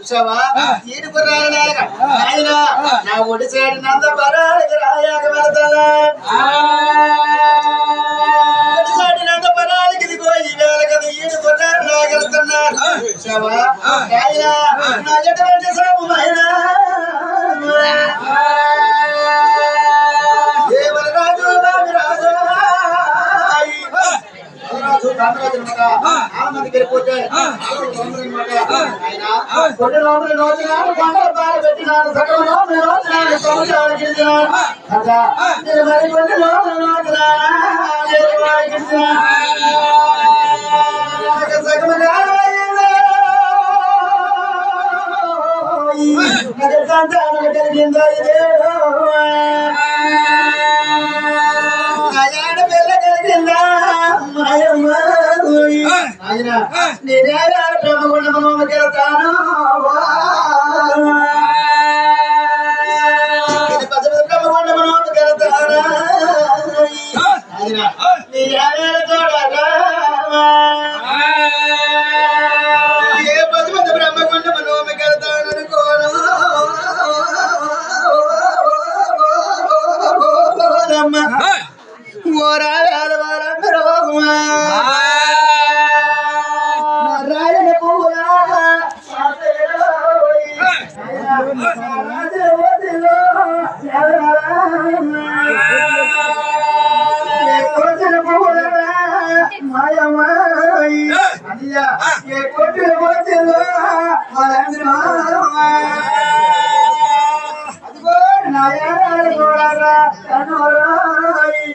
చూసావా ఈడుకు ఆయన నా ఒడి చేడినంత పరాడికి రాయాక వెళ్తాడా ఒడి చేడినంత పరాడికి ఇదిగో ఈ వేళ కదా ఈడుకు రాగలుగుతున్నాడు చూసావా ఆయన నా ఎటువంటి సమయనా దేవరాజు రాజు ఆనందకి వెళ్ళిపోతే ఆయన కొన్ని రోజులు రోజునాడు కొండల పాలు పెట్టినాడు సకల రోజులు రోజునాడు సంవత్సరాలు గిరిచినాడు మరి కొన్ని రోజులు రోజునాడు సంతానం కలిగిందో ఇదేడు పిల్ల కలిగిందా ఆయన నేనే బ్రహ్మగుండమకెళ్తాను బ్రహ్మగుండమకెళ్తాను ఆయన నేనే చూడగా ఏ పది మంది బ్రహ్మగుండమకెళ్తాను అనుకోను ఓరాయాల వారందరూ నారాయణ పూలా కొట్టిన పూల మాయమాయి ఏ కొట్టిన పోతిలో అదిగో నాయన కూడా కనురాయి